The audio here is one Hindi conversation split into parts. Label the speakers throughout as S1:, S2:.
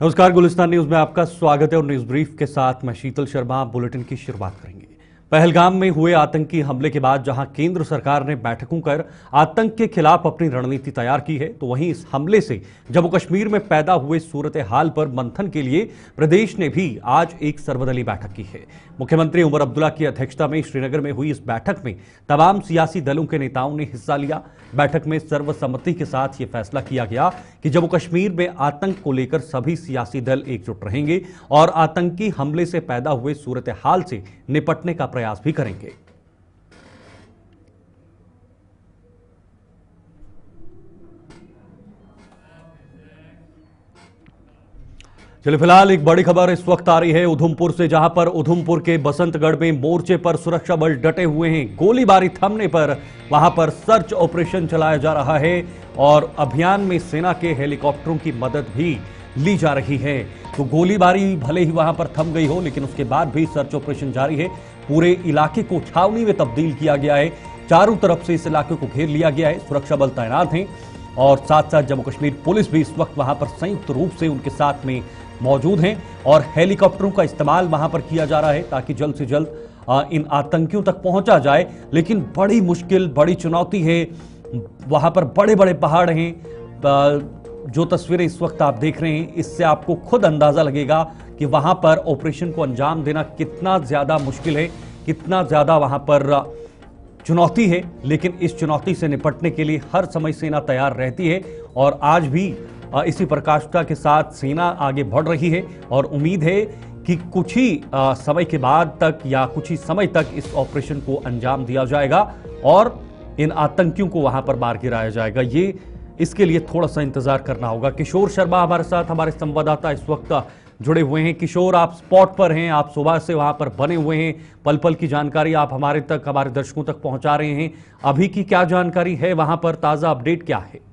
S1: नमस्कार, गुलिस्तान न्यूज में आपका स्वागत है और न्यूज ब्रीफ के साथ मैं शीतल शर्मा। बुलेटिन की शुरुआत करेंगे। पहलगाम में हुए आतंकी हमले के बाद जहां केंद्र सरकार ने बैठकों कर आतंक के खिलाफ अपनी रणनीति तैयार की है, तो वहीं इस हमले से जम्मू कश्मीर में पैदा हुए सूरत हाल पर मंथन के लिए प्रदेश ने भी आज एक सर्वदलीय बैठक की है। मुख्यमंत्री उमर अब्दुल्ला की अध्यक्षता में श्रीनगर में हुई इस बैठक में तमाम सियासी दलों के नेताओं ने हिस्सा लिया। बैठक में सर्वसम्मति के साथ यह फैसला किया गया कि जम्मू कश्मीर में आतंक को लेकर सभी सियासी दल एकजुट रहेंगे और आतंकी हमले से पैदा हुए सूरत हाल से निपटने का प्रयास भी करेंगे। चलिए, फिलहाल एक बड़ी खबर इस वक्त आ रही है उधमपुर से, जहां पर उधमपुर के बसंतगढ़ में मोर्चे पर सुरक्षा बल डटे हुए हैं। गोलीबारी थमने पर वहां पर सर्च ऑपरेशन चलाया जा रहा है और अभियान में सेना के हेलीकॉप्टरों की मदद भी ली जा रही है। तो गोलीबारी भले ही वहां पर थम गई हो, लेकिन उसके बाद भी सर्च ऑपरेशन जारी है। पूरे इलाके को छावनी में तब्दील किया गया है। चारों तरफ से इस इलाके को घेर लिया गया है। सुरक्षा बल तैनात हैं और साथ साथ जम्मू कश्मीर पुलिस भी इस वक्त वहां पर संयुक्त रूप से उनके साथ में मौजूद हैं और हेलीकॉप्टरों का इस्तेमाल वहां पर किया जा रहा है ताकि जल्द से जल्द इन आतंकियों तक पहुंचा जाए। लेकिन बड़ी मुश्किल, बड़ी चुनौती है। वहां पर बड़े बड़े पहाड़ हैं। जो तस्वीरें इस वक्त आप देख रहे हैं, इससे आपको खुद अंदाजा लगेगा कि वहां पर ऑपरेशन को अंजाम देना कितना ज्यादा मुश्किल है, कितना ज्यादा वहां पर चुनौती है। लेकिन इस चुनौती से निपटने के लिए हर समय सेना तैयार रहती है और आज भी इसी प्रकाशता के साथ सेना आगे बढ़ रही है और उम्मीद है कि कुछ ही समय के बाद तक या कुछ ही समय तक इस ऑपरेशन को अंजाम दिया जाएगा और इन आतंकियों को वहां पर मार गिराया जाएगा। ये इसके लिए थोड़ा सा इंतजार करना होगा। किशोर शर्मा हमारे साथ, हमारे संवाददाता इस वक्त जुड़े हुए हैं। किशोर, आप स्पॉट पर हैं, आप सुबह से वहां पर बने हुए हैं। पल पल की जानकारी आप हमारे दर्शकों तक पहुंचा रहे हैं। अभी की क्या जानकारी है वहां पर, ताजा अपडेट क्या है?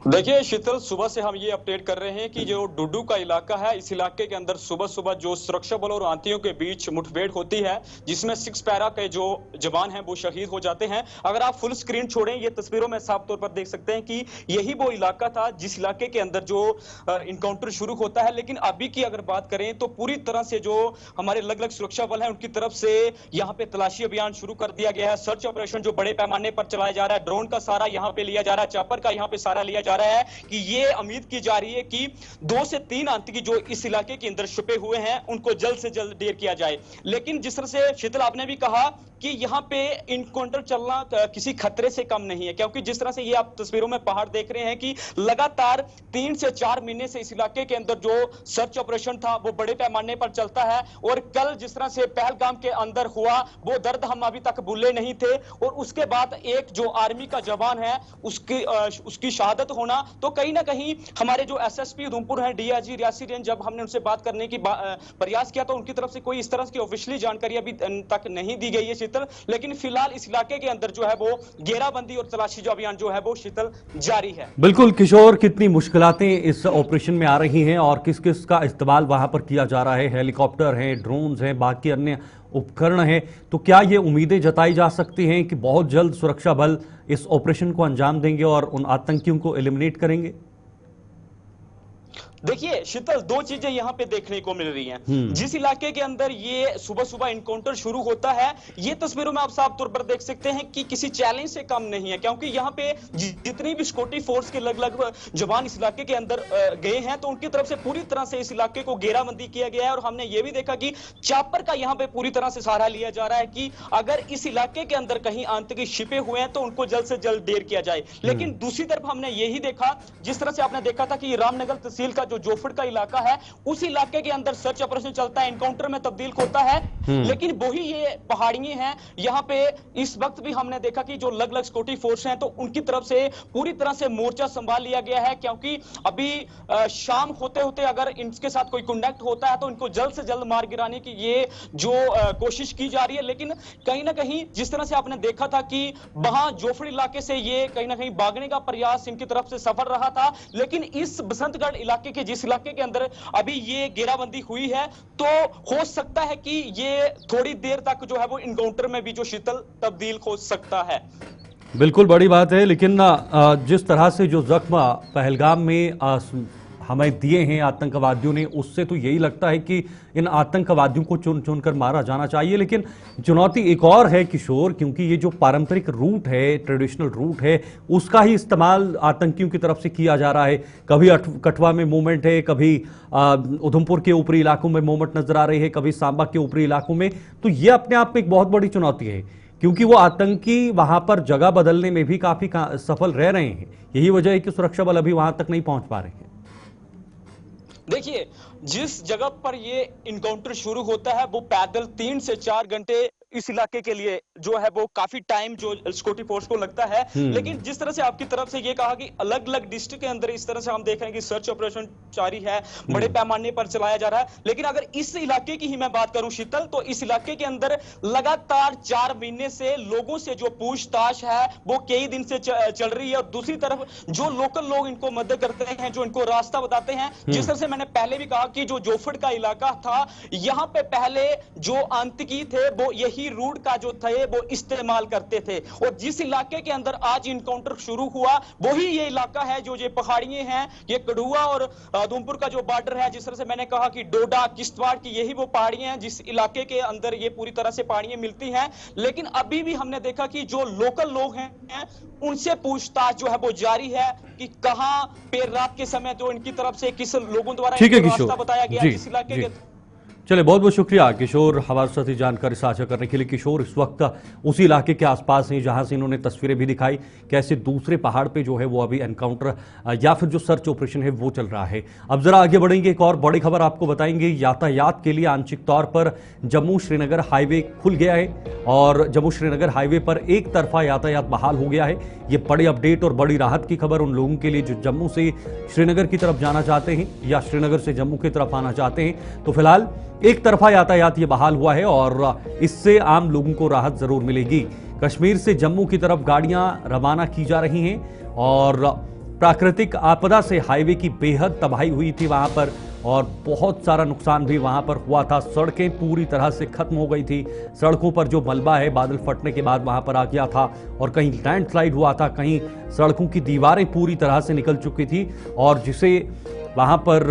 S2: देखिए शीतल, सुबह से हम ये अपडेट कर रहे हैं कि जो डुडू का इलाका है, इस इलाके के अंदर सुबह सुबह जो सुरक्षा बल और आतंकियों के बीच मुठभेड़ होती है, जिसमें 6 पैरा के जो जवान हैं वो शहीद हो जाते हैं। अगर आप फुल स्क्रीन छोड़ें, ये तस्वीरों में साफ तौर पर देख सकते हैं कि यही वो इलाका था जिस इलाके के अंदर जो इनकाउंटर शुरू होता है। लेकिन अभी की अगर बात करें तो पूरी तरह से जो हमारे अलग अलग सुरक्षा बल है उनकी तरफ से यहाँ पे तलाशी अभियान शुरू कर दिया गया है। सर्च ऑपरेशन जो बड़े पैमाने पर चलाया जा रहा है, ड्रोन का सहारा यहाँ पे लिया जा रहा है, चॉपर का यहाँ पे सहारा लिया जा रहा है कि ये उम्मीद की जा रही है कि 2 से 3 आतंकी जो इस इलाके के अंदर छुपे हुए हैं उनको जल्द से जल्द ढेर किया जाए। लेकिन जिस तरह से शीतल आपने भी कहा कि यहाँ पे इनकाउंटर चलना किसी खतरे से कम नहीं है, क्योंकि जिस तरह से ये आप तस्वीरों में पहाड़ देख रहे हैं कि लगातार 3 से 4 महीने से इस इलाके के अंदर जो सर्च ऑपरेशन था वो बड़े पैमाने पर चलता है। और कल जिस तरह से पहलगाम के अंदर हुआ वो दर्द हम अभी तक भूले नहीं थे और उसके बाद एक जो आर्मी का जवान है उसकी शहादत होना, तो कहीं ना कहीं हमारे जो एसएसपी उधमपुर है, डीआईजी रियासी रेंज, जब हमने उनसे बात करने की प्रयास किया तो उनकी तरफ से कोई इस तरह की ऑफिशियली जानकारी अभी तक नहीं दी गई है शीतल। लेकिन फिलहाल इस इलाके के अंदर जो है वो घेराबंदी और तलाशी जो अभियान जो है वो शीतल जारी है।
S1: बिल्कुल किशोर, कितनी मुश्किलातें इस ऑपरेशन में आ रही हैं और किस किस का इस्तेमाल वहां पर किया जा रहा है? हेलीकॉप्टर हैं, ड्रोन्स हैं, बाकी अन्य उपकरण हैं। तो क्या ये उम्मीदें जताई जा सकती हैं कि बहुत जल्द सुरक्षा बल इस ऑपरेशन को अंजाम देंगे और उन आतंकियों को एलिमिनेट करेंगे?
S2: देखिए शीतल, 2 चीजें यहाँ पे देखने को मिल रही हैं। जिस इलाके के अंदर ये सुबह सुबह इनकाउंटर शुरू होता है, ये तस्वीरों में आप साफ तौर पर देख सकते हैं कि किसी चैलेंज से कम नहीं है, क्योंकि यहाँ पे जितनी भी सिक्योरिटी फोर्स के अलग-अलग जवान इस इलाके के अंदर गए हैं तो उनकी तरफ से पूरी तरह से इस इलाके को घेराबंदी किया गया है। और हमने ये भी देखा कि चॉपर का यहाँ पे पूरी तरह से सहारा लिया जा रहा है कि अगर इस इलाके के अंदर कहीं आतंकी छिपे हुए हैं तो उनको जल्द से जल्द ढेर किया जाए। लेकिन दूसरी तरफ हमने यही देखा, जिस तरह से आपने देखा था कि रामनगर तहसील का जो जोफड़ का इलाका है, उस इलाके के अंदर सर्च ऑपरेशन चलता है, एनकाउंटर में तब्दील होता है। लेकिन वही ये पहाड़ियां हैं, यहाँ पे इस वक्त भी हमने देखा कि जो अलग अलग सिक्योरिटी फोर्स हैं तो उनकी तरफ से पूरी तरह से मोर्चा संभाल लिया गया है, क्योंकि अभी शाम होते होते अगर इनके साथ कोई कॉन्टैक्ट होता है तो इनको जल्द से जल्द मार गिराने की ये जो कोशिश की जा रही है। लेकिन कहीं ना कहीं जिस तरह से आपने देखा था कि वहां जोफड़ी इलाके से ये कहीं ना कहीं भागने का प्रयास इनकी तरफ से सफल रहा था, लेकिन इस बसंतगढ़ इलाके के जिस इलाके के अंदर अभी ये घेराबंदी हुई है तो हो सकता है कि ये थोड़ी देर तक जो है वो इनकाउंटर में भी जो शीतल तब्दील हो सकता है।
S1: बिल्कुल बड़ी बात है, लेकिन जिस तरह से जो जख्म पहलगाम में हमें दिए हैं आतंकवादियों ने, उससे तो यही लगता है कि इन आतंकवादियों को चुन चुनकर मारा जाना चाहिए। लेकिन चुनौती एक और है किशोर, क्योंकि ये जो पारंपरिक रूट है, ट्रेडिशनल रूट है, उसका ही इस्तेमाल आतंकियों की तरफ से किया जा रहा है। कभी कठुआ में मूवमेंट है, कभी उधमपुर के ऊपरी इलाकों में मूवमेंट नजर आ रही है, कभी सांबा के ऊपरी इलाकों में। तो ये अपने आप में एक बहुत बड़ी चुनौती है, क्योंकि वो आतंकी वहां पर जगह बदलने में भी काफी सफल रह रहे हैं। यही वजह है कि सुरक्षा बल अभी वहां तक नहीं पहुंच पा रहे हैं।
S2: देखिए, जिस जगह पर ये इनकाउंटर शुरू होता है वो पैदल 3 से 4 घंटे इस इलाके के लिए जो है वो काफी टाइम जो सिक्योरिटी फोर्स को लगता है। लेकिन जिस तरह से आपकी तरफ से ये कहा कि अलग अलग डिस्ट्रिक्ट के अंदर इस तरह से हम देख रहे हैं कि सर्च ऑपरेशन जारी है, बड़े पैमाने पर चलाया जा रहा है। लेकिन अगर इस इलाके की ही मैं बात करूं शीतल, तो इस इलाके के अंदर लगातार 4 महीने से लोगों से जो पूछताछ है वो कई दिन से चल रही है। और दूसरी तरफ जो लोकल लोग इनको मदद करते हैं, जो इनको रास्ता बताते हैं, जिस तरह से मैंने पहले भी कहा कि जो जोफड़ का इलाका था, यहां पे पहले जो आतंकी थे वो यही रूट का जो थे वो इस्तेमाल करते थे। और जिस इलाके के अंदर आज इनकाउंटर शुरू हुआ वही ये इलाका है, जो ये पहाड़ियां हैं, ये कठुआ और उधमपुर का जो बॉर्डर है। जिस तरह से मैंने कहा कि डोडा किश्तवाड़ की यही वो पहाड़ियां हैं जिस इलाके के अंदर ये पूरी तरह से पहाड़ियां मिलती हैं। लेकिन अभी भी हमने देखा कि जो लोकल लोग हैं उनसे पूछताछ जो है वो जारी है कि कहां पे रात के समय जो इनकी तरफ से किस लोगों द्वारा रास्ता बताया गया जिस इलाके के।
S1: चलिए, बहुत बहुत शुक्रिया किशोर हमारे साथ ही जानकारी साझा करने के लिए। किशोर इस वक्त उसी इलाके के आसपास हैं जहां से इन्होंने तस्वीरें भी दिखाई, कैसे दूसरे पहाड़ पे जो है वो अभी एनकाउंटर या फिर जो सर्च ऑपरेशन है वो चल रहा है। अब जरा आगे बढ़ेंगे, एक और बड़ी खबर आपको बताएंगे। यातायात के लिए आंशिक तौर पर जम्मू श्रीनगर हाईवे खुल गया है और जम्मू श्रीनगर हाईवे पर एक तरफा यातायात बहाल हो गया है। ये बड़ी अपडेट और बड़ी राहत की खबर उन लोगों के लिए जो जम्मू से श्रीनगर की तरफ जाना चाहते हैं या श्रीनगर से जम्मू की तरफ आना चाहते हैं। तो फिलहाल एक तरफा यातायात ये बहाल हुआ है और इससे आम लोगों को राहत जरूर मिलेगी। कश्मीर से जम्मू की तरफ गाड़ियां रवाना की जा रही हैं और प्राकृतिक आपदा से हाईवे की बेहद तबाही हुई थी वहां पर और बहुत सारा नुकसान भी वहां पर हुआ था। सड़कें पूरी तरह से खत्म हो गई थी। सड़कों पर जो मलबा है बादल फटने के बाद वहां पर आ गया था और कहीं लैंडस्लाइड हुआ था, कहीं सड़कों की दीवारें पूरी तरह से निकल चुकी थी और जिसे वहां पर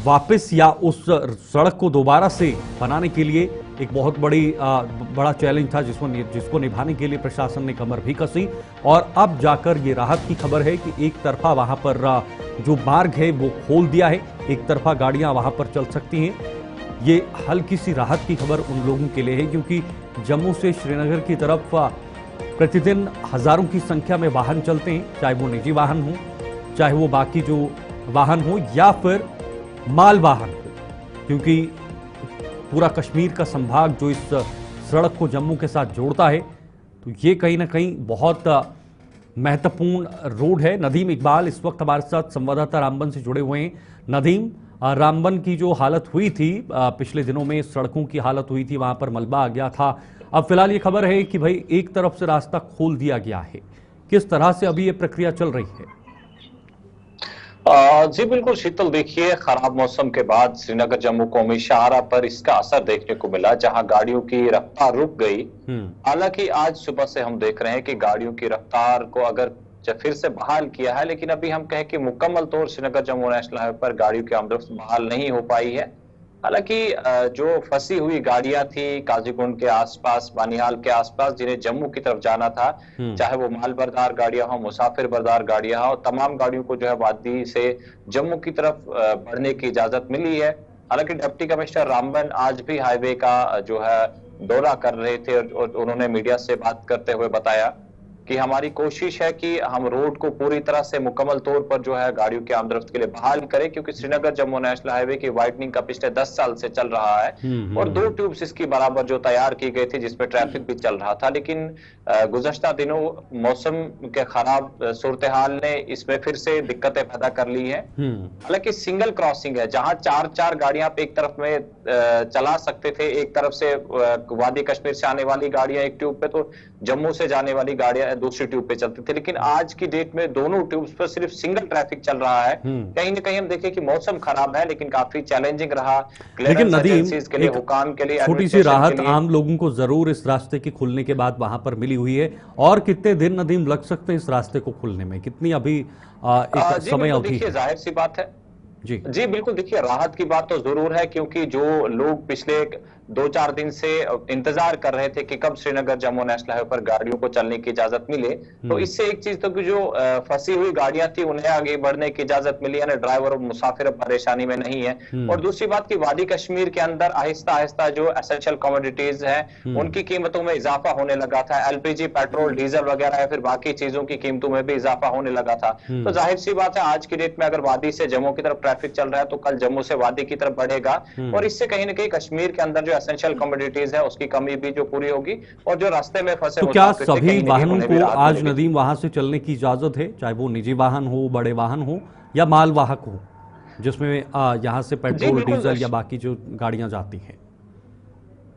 S1: वापस या उस सड़क को दोबारा से बनाने के लिए एक बहुत बड़ा चैलेंज था जिसको निभाने के लिए प्रशासन ने कमर भी कसी और अब जाकर ये राहत की खबर है कि एक तरफा वहां पर जो मार्ग है वो खोल दिया है, एक तरफा गाड़ियां वहां पर चल सकती हैं। ये हल्की सी राहत की खबर उन लोगों के लिए है क्योंकि जम्मू से श्रीनगर की तरफ प्रतिदिन हजारों की संख्या में वाहन चलते हैं, चाहे वो निजी वाहन हो, चाहे वो बाकी जो वाहन हो या फिर माल वाहन हो, क्योंकि पूरा कश्मीर का संभाग जो इस सड़क को जम्मू के साथ जोड़ता है तो ये कहीं ना कहीं बहुत महत्वपूर्ण रोड है। नदीम इकबाल इस वक्त हमारे साथ संवाददाता रामबन से जुड़े हुए हैं। नदीम, रामबन की जो हालत हुई थी पिछले दिनों में, सड़कों की हालत हुई थी, वहां पर मलबा आ गया था। अब फिलहाल ये खबर है कि भाई एक तरफ से रास्ता खोल दिया गया है। किस तरह से अभी ये प्रक्रिया चल रही है?
S3: जी बिल्कुल शीतल, देखिए खराब मौसम के बाद श्रीनगर जम्मू कौमी शाहरा पर इसका असर देखने को मिला, जहां गाड़ियों की रफ्तार रुक गई। हालांकि आज सुबह से हम देख रहे हैं कि गाड़ियों की रफ्तार को अगर फिर से बहाल किया है, लेकिन अभी हम कहें कि मुकम्मल तौर श्रीनगर जम्मू नेशनल हाईवे पर गाड़ियों की आमदरफ्त बहाल नहीं हो पाई है। हालांकि जो फंसी हुई गाड़ियां थी काजीकुंड के आसपास, बानिहाल के आसपास, जिन्हें जम्मू की तरफ जाना था, चाहे वो माल बरदार गाड़ियां हो, मुसाफिर बरदार गाड़ियां हो, तमाम गाड़ियों को जो है वादी से जम्मू की तरफ बढ़ने की इजाजत मिली है। हालांकि डिप्टी कमिश्नर रामबन आज भी हाईवे का जो है दौरा कर रहे थे और उन्होंने मीडिया से बात करते हुए बताया कि हमारी कोशिश है कि हम रोड को पूरी तरह से मुकम्मल तौर पर जो है गाड़ियों की आमदरफ्त के लिए बहाल करें, क्योंकि श्रीनगर जम्मू नेशनल हाईवे की वाइडनिंग का पिछले 10 साल से चल रहा है और 2 ट्यूब्स इसकी बराबर जो तैयार की गई थी जिसपे ट्रैफिक भी चल रहा था। लेकिन गुज़श्ता दिनों मौसम के खराब सूरत हाल ने इसमें फिर से दिक्कतें पैदा कर ली है। हालांकि सिंगल क्रॉसिंग है, जहां 4-4 गाड़ियां आप एक तरफ में चला सकते थे, एक तरफ से वादी कश्मीर से आने वाली गाड़ियां एक ट्यूब पे, तो जम्मू से जाने वाली गाड़ियां दूसरी ट्यूब पे चलती थी, लेकिन आज की डेट में दोनों ट्यूब्स पर सिर्फ सिंगल ट्रैफिक चल रहा है। कहीं ना कहीं हम देखें कि मौसम खराब है, लेकिन काफी चैलेंजिंग रहा।
S1: लेकिन नदीम,
S3: के लिए, हुकाम के लिए,
S1: छोटी सी राहत आम लोगों को जरूर इस रास्ते के खुलने के बाद वहां पर मिली हुई है। और कितने दिन नदीम लग सकते हैं इस रास्ते को खुलने में? कितनी अभी एक समय अवधि है?
S3: जाहिर सी बात है
S1: जी
S3: बिल्कुल, देखिए राहत की बात तो जरूर है, क्योंकि जो लोग पिछले 2-4 दिन से इंतजार कर रहे थे कि कब श्रीनगर जम्मू नेशनल हाईवे पर गाड़ियों को चलने की इजाजत मिले, तो इससे एक चीज तो कि जो फंसी हुई गाड़ियां थी उन्हें आगे बढ़ने की इजाजत मिली, यानी ड्राइवर और मुसाफिर परेशानी में नहीं है। और दूसरी बात की वादी कश्मीर के अंदर आहिस्ता आहिस्ता जो एसेंशियल कमोडिटीज है उनकी कीमतों में इजाफा होने लगा था। एलपीजी, पेट्रोल, डीजल वगैरह या फिर बाकी चीजों की कीमतों में भी इजाफा होने लगा था। तो जाहिर सी बात है आज की डेट में अगर वादी से जम्मू की तरफ ट्रैफिक चल रहा है तो कल जम्मू से वादी की तरफ बढ़ेगा, और इससे कहीं ना कहीं कश्मीर के अंदर जो एसेंशियल कमोडिटीज है उसकी कमी भी जो पूरी होगी, और जो रास्ते में फंसे
S1: तो क्या सभी वाहनों को आज नदीम वहां से चलने की इजाजत है, चाहे वो निजी वाहन हो, बड़े वाहन हो या मालवाहक हो, जिसमें यहां से पेट्रोल, डीजल या बाकी जो गाड़ियां जाती हैं?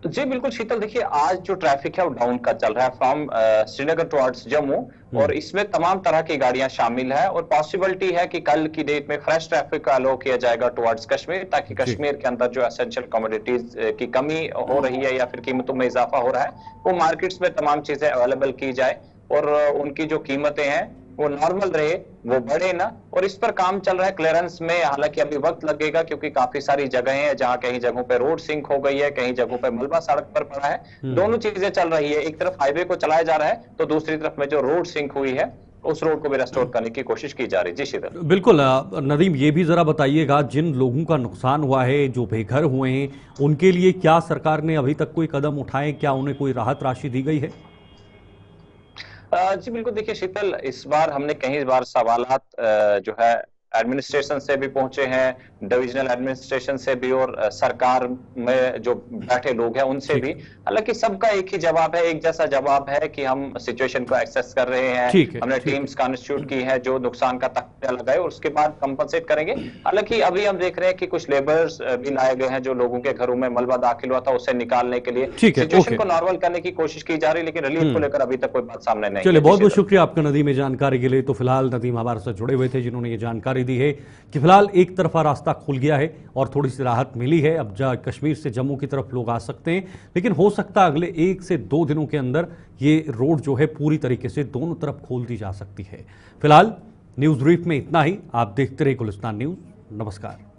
S3: जी बिल्कुल शीतल, देखिए आज जो ट्रैफिक है वो डाउन का चल रहा है फ्रॉम श्रीनगर टुवर्ड्स जम्मू, और इसमें तमाम तरह की गाड़ियां शामिल है, और पॉसिबिलिटी है कि कल की डेट में फ्रेश ट्रैफिक अलाउ किया जाएगा टुवर्ड्स कश्मीर, ताकि कश्मीर के अंदर जो एसेंशियल कमोडिटीज की कमी हो रही है या फिर कीमतों में इजाफा हो रहा है वो मार्केट्स में तमाम चीजें अवेलेबल की जाए, और उनकी जो कीमतें हैं वो नॉर्मल रहे, वो बढ़े ना। और इस पर काम चल रहा है क्लियरेंस में, हालांकि अभी वक्त लगेगा क्योंकि काफी सारी जगहें हैं जहां कहीं जगहों पे रोड सिंक हो गई है, कहीं जगहों पे मलबा सड़क पर पड़ा है। दोनों चीजें चल रही है, एक तरफ हाईवे को चलाया जा रहा है तो दूसरी तरफ में जो रोड सिंक हुई है उस रोड को भी रेस्टोर करने की कोशिश की जा रही है। जी शीतल,
S1: बिल्कुल नदीम, ये भी जरा बताइएगा, जिन लोगों का नुकसान हुआ है, जो बेघर हुए हैं, उनके लिए क्या सरकार ने अभी तक कोई कदम उठाए? क्या उन्हें कोई राहत राशि दी गई है?
S3: जी बिल्कुल, देखिए शीतल, इस बार हमने कई बार सवालात जो है एडमिनिस्ट्रेशन से भी पहुंचे हैं, डिविजनल एडमिनिस्ट्रेशन से भी, और सरकार में जो बैठे लोग हैं उनसे भी। हालांकि सबका एक ही जवाब है, एक जैसा जवाब है कि हम सिचुएशन को एक्सेस कर रहे हैं, हमने टीम्स कॉन्स्टिट्यूट की है जो नुकसान का तख्ता लगाए और उसके बाद कंपनसेट करेंगे। हालांकि अभी हम देख रहे हैं कि कुछ लेबर्स भी लाए गए हैं जो लोगों के घरों में मलबा दाखिल हुआ था उसे निकालने के लिए सिचुएशन को नॉर्मल करने की कोशिश की जा रही है, लेकिन रिलीफ को लेकर अभी तक कोई बात सामने नहीं।
S1: चलिए, बहुत बहुत शुक्रिया आपका नदीम जानकारी के लिए। तो फिलहाल नदीम हमारे साथ जुड़े हुए थे जिन्होंने ये जानकारी दी है कि फिलहाल एक तरफा रास्ता खुल गया है और थोड़ी सी राहत मिली है। अब कश्मीर से जम्मू की तरफ लोग आ सकते हैं, लेकिन हो सकता है अगले 1 से 2 दिनों के अंदर ये रोड जो है पूरी तरीके से दोनों तरफ खोल दी जा सकती है। फिलहाल न्यूज ब्रीफ में इतना ही। आप देखते रहिए गुलिस्तान न्यूज। नमस्कार।